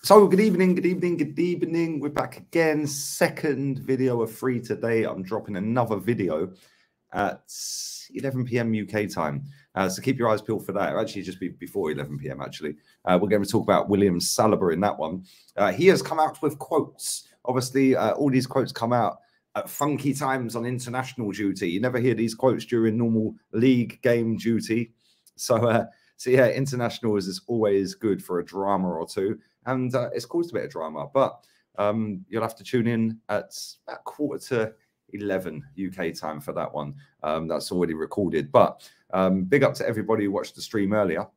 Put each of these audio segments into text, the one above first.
So good evening, good evening, good evening. We're back again. Second video of 3 today. I'm dropping another video at 11 p.m. UK time. So keep your eyes peeled for that. It'll actually just be before 11 p.m. actually. We're going to talk about William Saliba in that one. He has come out with quotes. Obviously, all these quotes come out at funky times on international duty. You never hear these quotes during normal league game duty. So yeah, international is always good for a drama or two. And it's caused a bit of drama, but you'll have to tune in at about 11:15 UK time for that one. That's already recorded. But big up to everybody who watched the stream earlier.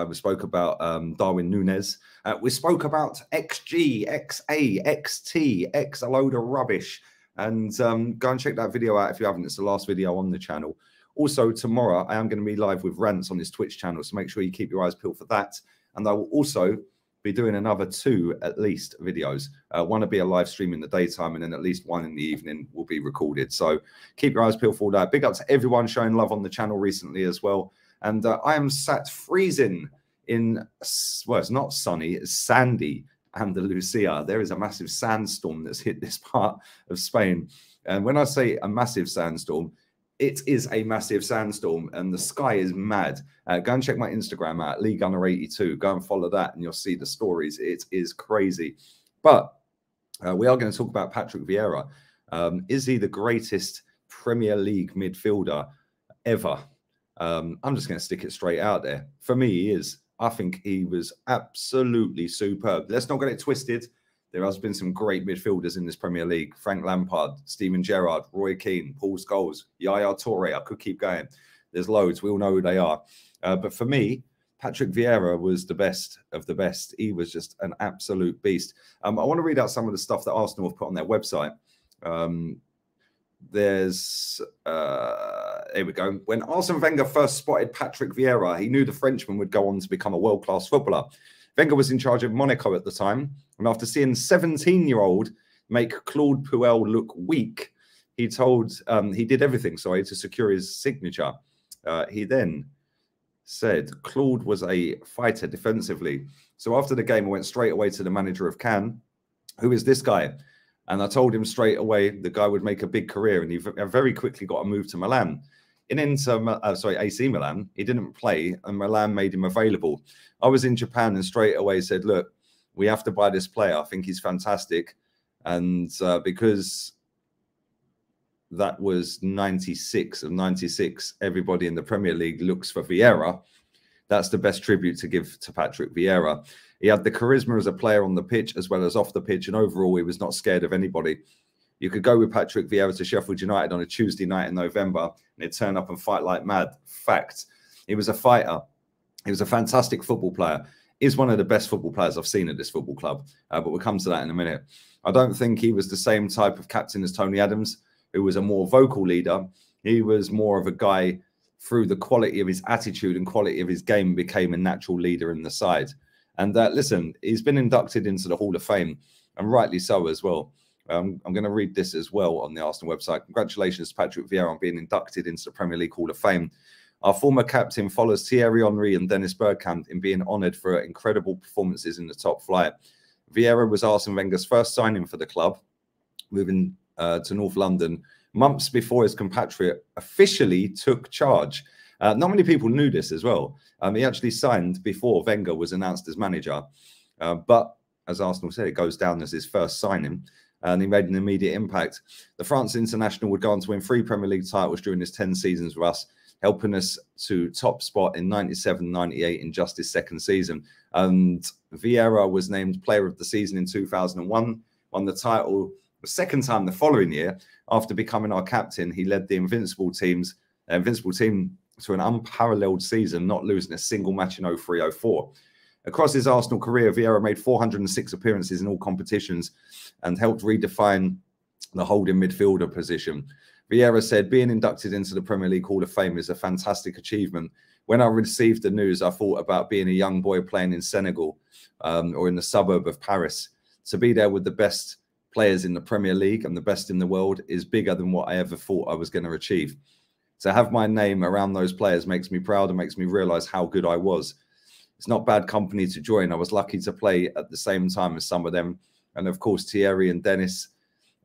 We spoke about Darwin Núñez. We spoke about XG, XA, XT, X, a load of rubbish. And go and check that video out if you haven't. It's the last video on the channel. Also, tomorrow, I am going to be live with Rants on his Twitch channel, so make sure you keep your eyes peeled for that. And I will also be doing another 2 at least videos. One will be a live stream in the daytime, and then at least one in the evening will be recorded. So keep your eyes peeled for that. Big up to everyone showing love on the channel recently as well. And I am sat freezing in, well, it's not sunny, it's sandy Andalusia. There is a massive sandstorm that's hit this part of Spain. And when I say a massive sandstorm, it is a massive sandstorm and the sky is mad. Go and check my Instagram out, LeagueGunner82. Go and follow that and you'll see the stories. It is crazy. But we are going to talk about Patrick Vieira. Is he the greatest Premier League midfielder ever? I'm just going to stick it straight out there. For me, he is. I think he was absolutely superb. Let's not get it twisted. There has been some great midfielders in this Premier League. Frank Lampard, Steven Gerrard, Roy Keane, Paul Scholes, Yaya Toure. I could keep going. There's loads. We all know who they are. But for me, Patrick Vieira was the best of the best. He was just an absolute beast. I want to read out some of the stuff that Arsenal have put on their website. Here we go. When Arsene Wenger first spotted Patrick Vieira, he knew the Frenchman would go on to become a world-class footballer. Wenger was in charge of Monaco at the time, and after seeing 17-year-old make Claude Puel look weak, he did everything, sorry, to secure his signature. He then said Claude was a fighter defensively. So after the game, I went straight away to the manager of Cannes. Who is this guy? And I told him straight away the guy would make a big career, and he very quickly got a move to Milan. In AC Milan, he didn't play, and Milan made him available. I was in Japan and straight away said, look, we have to buy this player. I think he's fantastic. And because that was 96 of 96, everybody in the Premier League looks for Vieira. That's the best tribute to give to Patrick Vieira. He had the charisma as a player on the pitch as well as off the pitch, and overall he was not scared of anybody. You could go with Patrick Vieira to Sheffield United on a Tuesday night in November and he'd turn up and fight like mad. Fact. He was a fighter. He was a fantastic football player. He's one of the best football players I've seen at this football club. But we'll come to that in a minute. I don't think he was the same type of captain as Tony Adams, who was a more vocal leader. He was more of a guy through the quality of his attitude and quality of his game became a natural leader in the side. And listen, he's been inducted into the Hall of Fame, and rightly so as well. I'm going to read this as well on the Arsenal website. Congratulations to Patrick Vieira on being inducted into the Premier League Hall of Fame. Our former captain follows Thierry Henry and Dennis Bergkamp in being honoured for incredible performances in the top flight. Vieira was Arsene Wenger's first signing for the club, moving to North London months before his compatriot officially took charge. Not many people knew this as well. He actually signed before Wenger was announced as manager. But as Arsenal said, it goes down as his first signing. And he made an immediate impact. The France international would go on to win 3 Premier League titles during his 10 seasons with us, helping us to top spot in 97-98 in just his second season. And Vieira was named Player of the Season in 2001, won the title the second time the following year. After becoming our captain, he led the Invincible team to an unparalleled season, not losing a single match in 03-04. Across his Arsenal career, Vieira made 406 appearances in all competitions and helped redefine the holding midfielder position. Vieira said, being inducted into the Premier League Hall of Fame is a fantastic achievement. When I received the news, I thought about being a young boy playing in Senegal or in the suburb of Paris. To be there with the best players in the Premier League and the best in the world is bigger than what I ever thought I was going to achieve. To have my name around those players makes me proud and makes me realise how good I was. it's not bad company to join. I was lucky to play at the same time as some of them. And of course, Thierry and Dennis.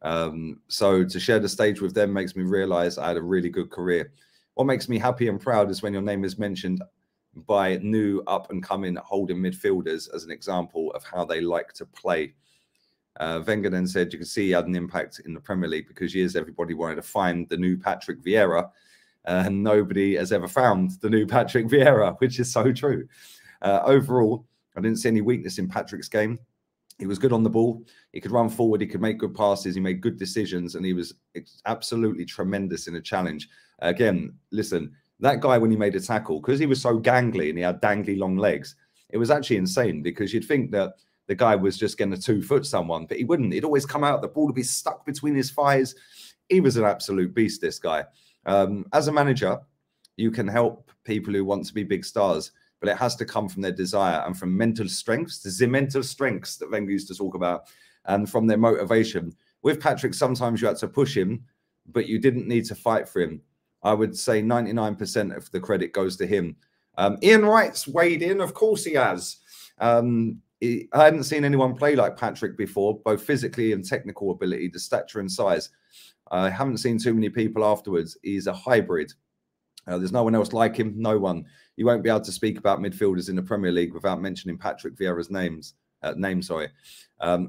So to share the stage with them makes me realize I had a really good career. What makes me happy and proud is when your name is mentioned by new up and coming holding midfielders as an example of how they like to play. Wenger then said, you can see he had an impact in the Premier League because years everybody wanted to find the new Patrick Vieira, and nobody has ever found the new Patrick Vieira, which is so true. Overall, I didn't see any weakness in Patrick's game. He was good on the ball. He could run forward. He could make good passes. He made good decisions, and he was absolutely tremendous in a challenge. Again, listen, that guy, when he made a tackle, because he was so gangly and he had dangly long legs, it was actually insane because you'd think that the guy was just going to 2-foot someone, but he wouldn't. He'd always come out, the ball would be stuck between his thighs. He was an absolute beast, this guy. As a manager, you can help people who want to be big stars, but it has to come from their desire and from mental strengths, the mental strengths that Wenger used to talk about, and from their motivation. With Patrick, sometimes you had to push him, but you didn't need to fight for him. I would say 99% of the credit goes to him. Ian Wright's weighed in. Of course he has. I hadn't seen anyone play like Patrick before, both physically and technical ability, the stature and size. I haven't seen too many people afterwards. He's a hybrid. There's no one else like him. No one. You won't be able to speak about midfielders in the Premier League without mentioning Patrick Vieira's name. I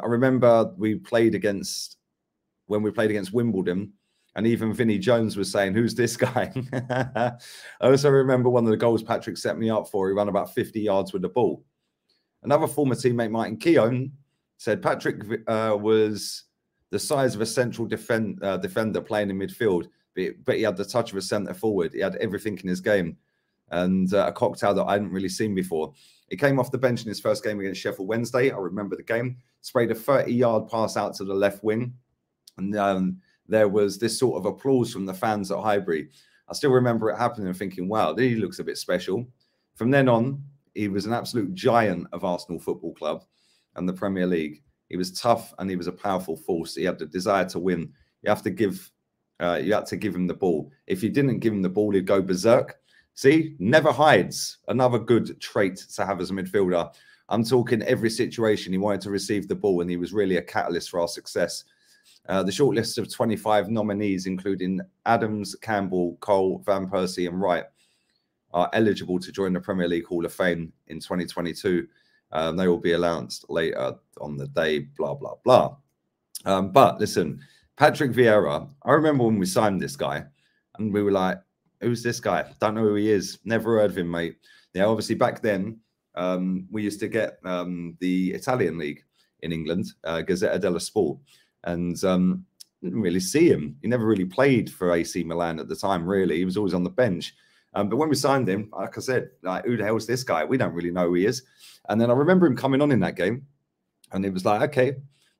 remember when we played against Wimbledon, and even Vinnie Jones was saying, who's this guy? I also remember one of the goals Patrick set me up for. He ran about 50 yards with the ball. Another former teammate, Martin Keown, said Patrick was the size of a central defender playing in midfield, but he had the touch of a centre forward. He had everything in his game, and a cocktail that I hadn't really seen before. He came off the bench in his first game against Sheffield Wednesday. I remember the game. Sprayed a 30-yard pass out to the left wing, and there was this sort of applause from the fans at Highbury. I still remember it happening and thinking, wow, he looks a bit special. From then on, he was an absolute giant of Arsenal Football Club and the Premier League. He was tough and he was a powerful force. He had the desire to win. You had to give him the ball. If you didn't give him the ball, he'd go berserk. See, never hides. Another good trait to have as a midfielder. I'm talking every situation. He wanted to receive the ball and he was really a catalyst for our success. The short list of 25 nominees, including Adams, Campbell, Cole, Van Persie and Wright, are eligible to join the Premier League Hall of Fame in 2022. They will be announced later on the day, blah, blah, blah. But listen, Patrick Vieira, I remember when we signed this guy and we were like, who's this guy? Don't know who he is. Never heard of him, mate. Yeah, obviously back then, we used to get the Italian league in England, Gazzetta dello Sport. And didn't really see him. He never really played for AC Milan at the time, really. He was always on the bench. But when we signed him, like I said, like, who the hell is this guy? We don't really know who he is. And then I remember him coming on in that game. And it was like, okay,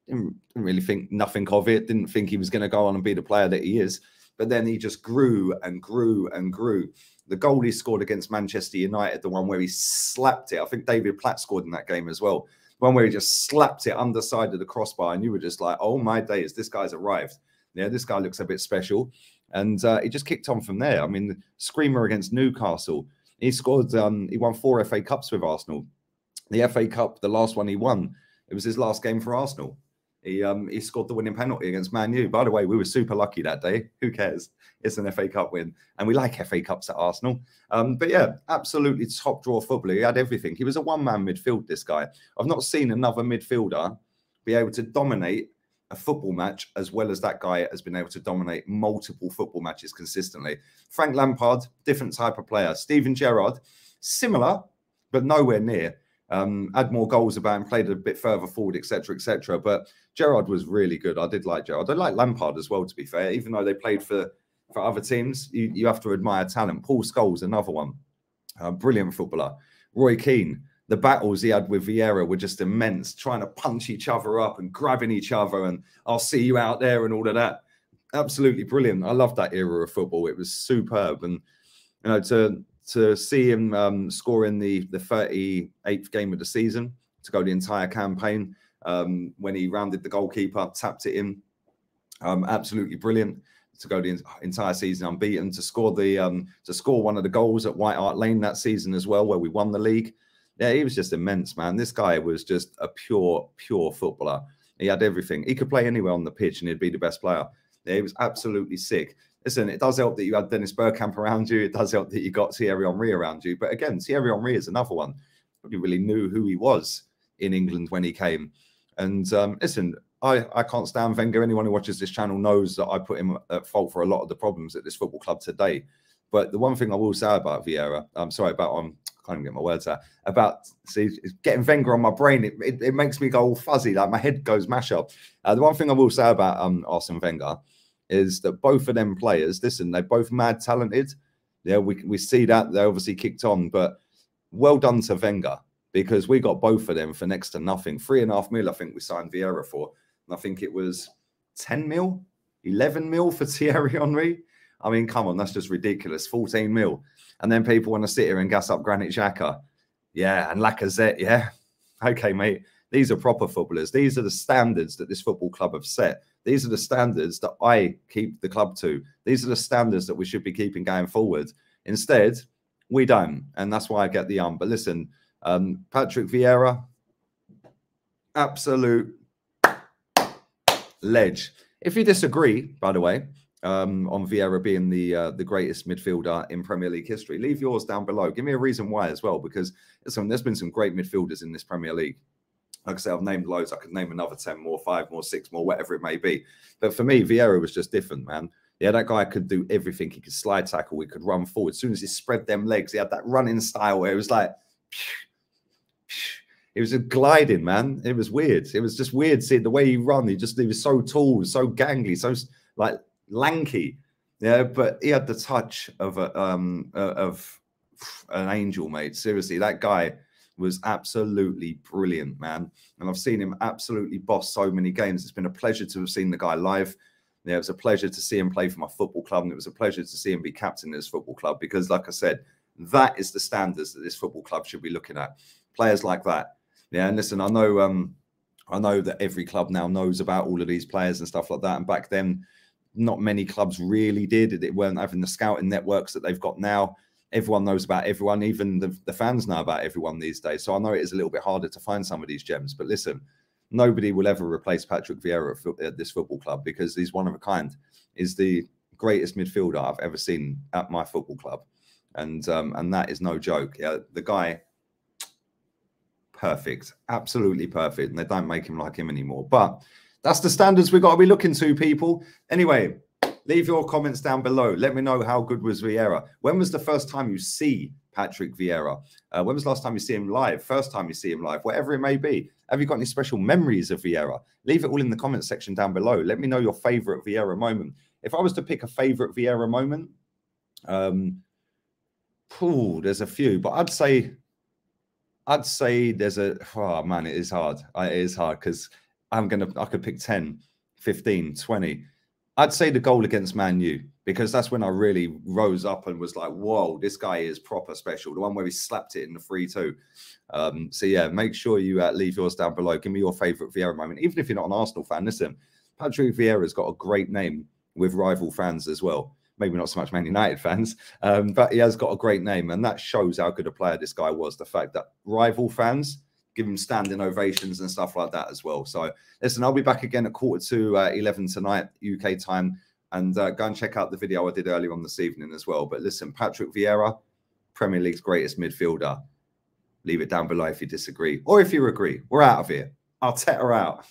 didn't really think nothing of it. Didn't think he was going to go on and be the player that he is. But then he just grew and grew and grew. The goal he scored against Manchester United, the one where he slapped it. I think David Platt scored in that game as well. One where he just slapped it underside of the crossbar, and you were just like, oh my days, this guy's arrived. Yeah, this guy looks a bit special. And he just kicked on from there. I mean, the screamer against Newcastle. He scored, he won 4 FA Cups with Arsenal. The FA Cup, the last one he won, it was his last game for Arsenal. He scored the winning penalty against Man U. By the way, we were super lucky that day. Who cares? It's an FA Cup win. And we like FA Cups at Arsenal. But yeah, absolutely top draw footballer. He had everything. He was a one-man midfield, this guy. I've not seen another midfielder be able to dominate a football match as well as that guy has been able to dominate multiple football matches consistently. Frank Lampard, different type of player. Steven Gerrard, similar, but nowhere near. Had more goals about him, played a bit further forward, etc., etc. But Gerrard was really good. I did like Gerrard. I like Lampard as well, to be fair. Even though they played for other teams, you have to admire talent. Paul Scholes, another one. Brilliant footballer. Roy Keane, the battles he had with Vieira were just immense, trying to punch each other up and grabbing each other and I'll see you out there and all of that. Absolutely brilliant. I loved that era of football. It was superb. And, you know, to see him score in the 38th game of the season, to go the entire campaign, when he rounded the goalkeeper, tapped it in, absolutely brilliant. To go the entire season unbeaten, to score one of the goals at White Hart Lane that season as well, where we won the league. Yeah, he was just immense, man. This guy was just a pure footballer. He had everything. He could play anywhere on the pitch and he'd be the best player. Yeah, he was absolutely sick. Listen, it does help that you had Dennis Bergkamp around you. It does help that you got Thierry Henry around you. But again, Thierry Henry is another one. Nobody really knew who he was in England when he came. And listen, I can't stand Wenger. Anyone who watches this channel knows that I put him at fault for a lot of the problems at this football club today. But the one thing I will say about Vieira, I'm sorry about, I can't even get my words out, about, see, getting Wenger on my brain, it makes me go all fuzzy, like my head goes mash up. The one thing I will say about Arsene Wenger is that both of them players, listen, they're both mad talented. Yeah, we see that. They obviously kicked on, but well done to Wenger, because we got both of them for next to nothing. 3.5 mil, I think we signed Vieira for. And I think it was 10 mil, 11 mil for Thierry Henry. I mean, come on, that's just ridiculous. 14 mil. And then people want to sit here and gas up Granit Xhaka. Yeah, and Lacazette, yeah. Okay, mate. These are proper footballers. These are the standards that this football club have set. These are the standards that I keep the club to. These are the standards that we should be keeping going forward. Instead, we don't. And that's why I get the But listen, Patrick Vieira, absolute ledge. If you disagree, by the way, on Vieira being the greatest midfielder in Premier League history, leave yours down below. Give me a reason why as well, because listen, there's been some great midfielders in this Premier League. Like I said, I've named loads. I could name another 10 more, 5 more, 6 more, whatever it may be. But for me, Vieira was just different, man. Yeah, that guy could do everything. He could slide tackle. He could run forward. As soon as he spread them legs, he had that running style where it was like, it was a gliding, man. It was weird. It was just weird seeing the way he run. He was so tall, so gangly, so like lanky. Yeah, but he had the touch of an angel, mate. Seriously, that guy was absolutely brilliant, man. And I've seen him absolutely boss so many games. It's been a pleasure to have seen the guy live. Yeah, it was a pleasure to see him play for my football club, and it was a pleasure to see him be captain of this football club, because, like I said, that is the standards that this football club should be looking at. Players like that. Yeah, and listen, I know that every club now knows about all of these players and stuff like that. And back then, not many clubs really did. It weren't having the scouting networks that they've got now. Everyone knows about everyone. Even the fans know about everyone these days. So I know it is a little bit harder to find some of these gems. But listen, nobody will ever replace Patrick Vieira at this football club, because he's one of a kind. He's the greatest midfielder I've ever seen at my football club. And that is no joke. Yeah, the guy, perfect, absolutely perfect. And they don't make him like him anymore. But that's the standards we've got to be looking to, people. Anyway, leave your comments down below. Let me know how good was Vieira. When was the first time you see Patrick Vieira? When was the last time you see him live? First time you see him live? Whatever it may be. Have you got any special memories of Vieira? Leave it all in the comment section down below. Let me know your favourite Vieira moment. If I was to pick a favourite Vieira moment, there's a few, but I'd say there's a, oh man, it is hard. It is hard, because I could pick 10, 15, 20. I'd say the goal against Man U, because that's when I really rose up and was like, whoa, this guy is proper special. The one where he slapped it in the 3-2. So yeah, make sure you leave yours down below. Give me your favourite Vieira moment. Even if you're not an Arsenal fan, listen, Patrick Vieira's got a great name with rival fans as well. Maybe not so much Man United fans, but he has got a great name. And that shows how good a player this guy was. The fact that rival fans give him standing ovations and stuff like that as well. So listen, I'll be back again at 11:45 tonight, UK time. And go and check out the video I did earlier on this evening as well. But listen, Patrick Vieira, Premier League's greatest midfielder. Leave it down below if you disagree. Or if you agree. We're out of here. Arteta out.